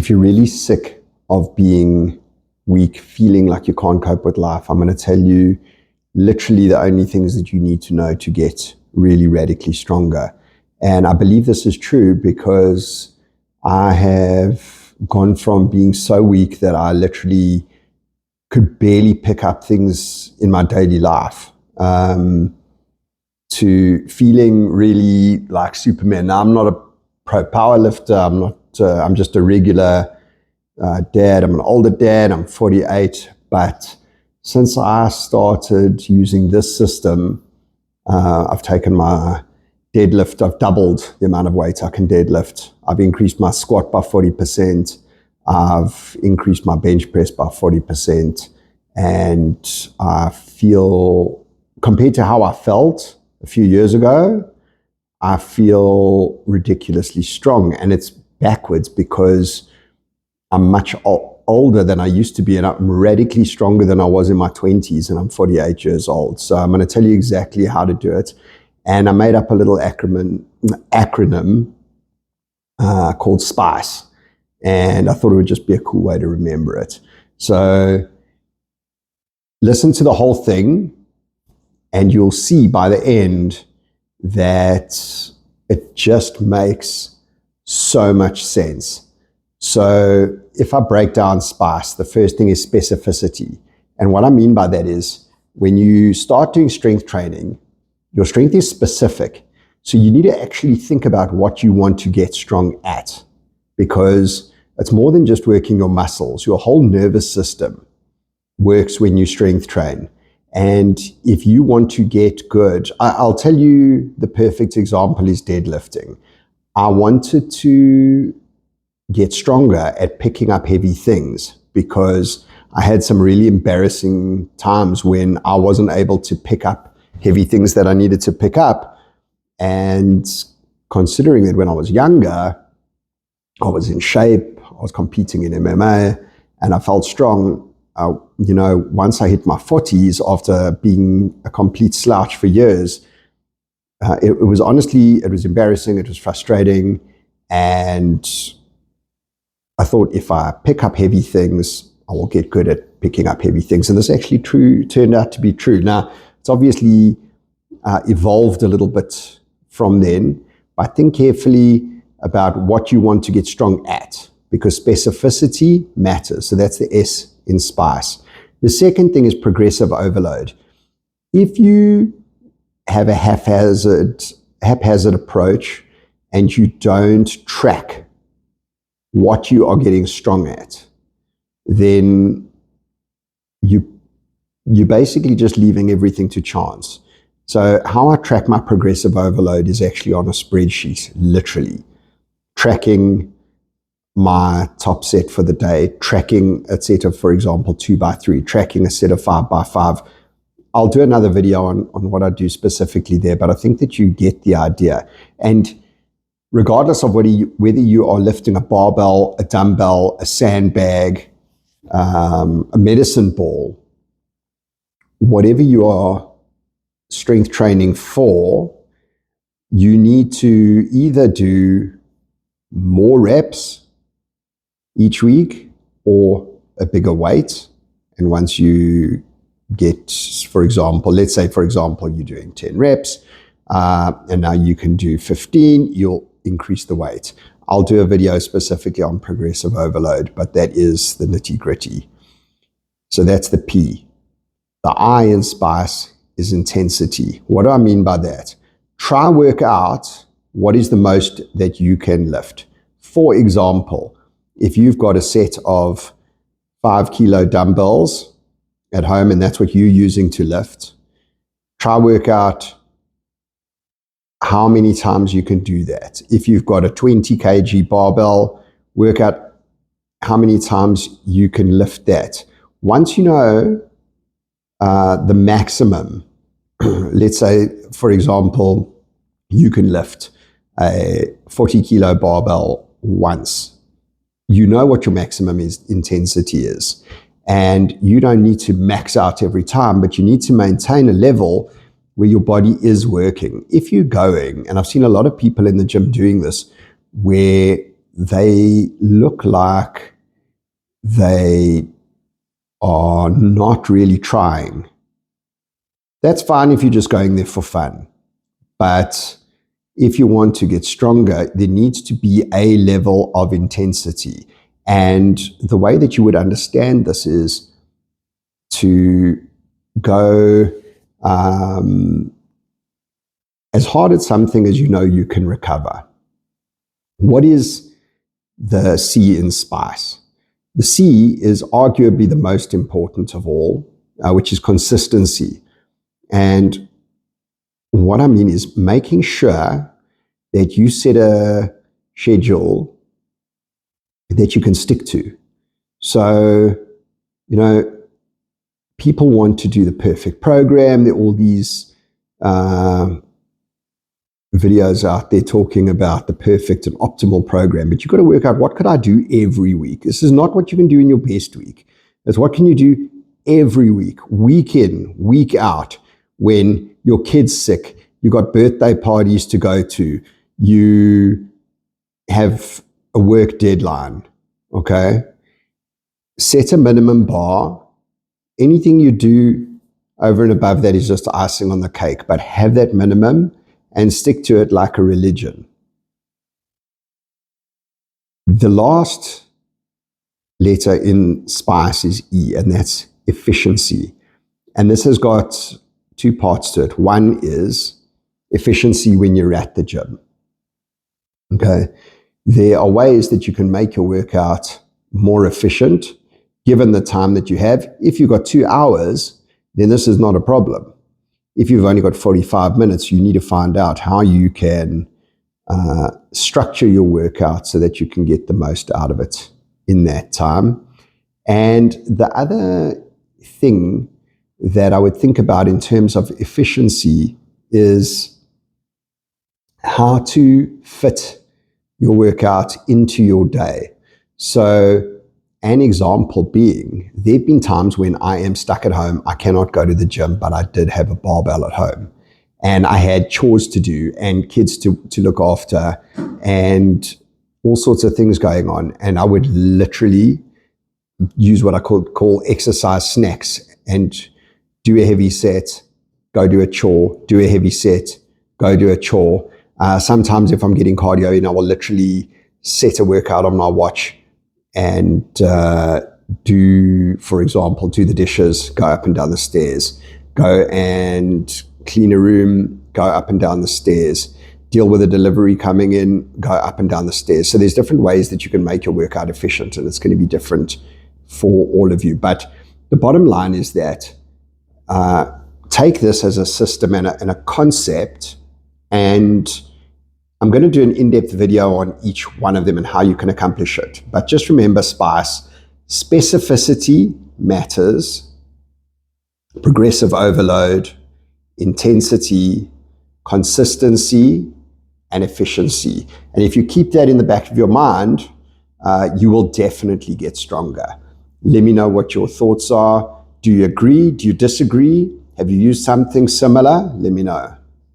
if you're really sick of being weak, feeling like you can't cope with life, I'm going to tell you literally the only things that you need to know to get really radically stronger. And I believe this is true because I have gone from being so weak that I literally could barely pick up things in my daily life, to feeling really like Superman. Now, I'm not a pro power lifter. I'm just a regular dad. I'm an older dad. I'm 48. But since I started using this system, I've taken my deadlift. I've doubled the amount of weight I can deadlift. I've increased my squat by 40%. I've increased my bench press by 40%. And I feel, compared to how I felt a few years ago, I feel ridiculously strong. And it's backwards because I'm much older than I used to be, and I'm radically stronger than I was in my 20s, and I'm 48 years old. So I'm going to tell you exactly how to do it. And I made up a little acronym called SPICE. And I thought it would just be a cool way to remember it. So listen to the whole thing, and you'll see by the end that it just makes so much sense. So if I break down SPICE, the first thing is specificity. And what I mean by that is when you start doing strength training, your strength is specific. So you need to actually think about what you want to get strong at, because it's more than just working your muscles. Your whole nervous system works when you strength train. And if you want to get good, I'll tell you the perfect example is deadlifting. I wanted to get stronger at picking up heavy things because I had some really embarrassing times when I wasn't able to pick up heavy things that I needed to pick up. And considering that when I was younger, I was in shape, I was competing in MMA, and I felt strong. Once I hit my 40s, after being a complete slouch for years, it was embarrassing, it was frustrating, and I thought if I pick up heavy things, I will get good at picking up heavy things. And this actually turned out to be true. Now, it's obviously evolved a little bit from then, but think carefully about what you want to get strong at, because specificity matters. So that's the S in SPICE. The second thing is progressive overload. If you have a haphazard approach and you don't track what you are getting strong at, then you're basically just leaving everything to chance. So how I track my progressive overload is actually on a spreadsheet, literally tracking my top set for the day, tracking a set of, for example, 2x3, tracking a set of 5x5. I'll do another video on what I do specifically there, but I think that you get the idea. And regardless of whether you are lifting a barbell, a dumbbell, a sandbag, a medicine ball, whatever you are strength training for, you need to either do more reps each week or a bigger weight. And once you get, let's say, for example, you're doing 10 reps, and now you can do 15, you'll increase the weight. I'll do a video specifically on progressive overload, but that is the nitty gritty. So that's the P. The I in SPICE is intensity. What do I mean by that? Try work out what is the most that you can lift. For example, if you've got a set of 5 kilo dumbbells at home and that's what you're using to lift, try work out how many times you can do that. If you've got a 20 kg barbell, work out how many times you can lift that. Once you know the maximum, let's say, for example, you can lift a 40 kilo barbell once. You know what your maximum intensity is. And you don't need to max out every time, but you need to maintain a level where your body is working. If you're going, and I've seen a lot of people in the gym doing this, where they look like they are not really trying, that's fine if you're just going there for fun. But if you want to get stronger, there needs to be a level of intensity. And the way that you would understand this is to go as hard at something as you know you can recover. What is the C in SPICE? The C is arguably the most important of all, which is consistency. And what I mean is making sure that you set a schedule that you can stick to. So, people want to do the perfect program. There are all these videos out there talking about the perfect and optimal program, but you've got to work out, what could I do every week? This is not what you can do in your best week. It's what can you do every week in, week out, when your kid's sick, you got birthday parties to go to, you have a work deadline, okay? Set a minimum bar. Anything you do over and above that is just icing on the cake, but have that minimum and stick to it like a religion. The last letter in SPICE is E, and that's efficiency. And this has got two parts to it. One is efficiency when you're at the gym. Okay. There are ways that you can make your workout more efficient given the time that you have. If you've got 2 hours, then this is not a problem. If you've only got 45 minutes, you need to find out how you can structure your workout so that you can get the most out of it in that time. And the other thing that I would think about in terms of efficiency is how to fit your workout into your day. So an example being, there have been times when I am stuck at home, I cannot go to the gym, but I did have a barbell at home. And I had chores to do and kids to look after and all sorts of things going on. And I would literally use what I call exercise snacks and do a heavy set, go do a chore, do a heavy set, go do a chore. Sometimes if I'm getting cardio in, I will literally set a workout on my watch and do, for example, do the dishes, go up and down the stairs, go and clean a room, go up and down the stairs, deal with a delivery coming in, go up and down the stairs. So there's different ways that you can make your workout efficient, and it's going to be different for all of you. But the bottom line is that take this as a system and a concept, and I'm going to do an in-depth video on each one of them and how you can accomplish it. But just remember, SPICE, specificity matters, progressive overload, intensity, consistency, and efficiency. And if you keep that in the back of your mind, you will definitely get stronger. Let me know what your thoughts are. Do you agree? Do you disagree? Have you used something similar? Let me know.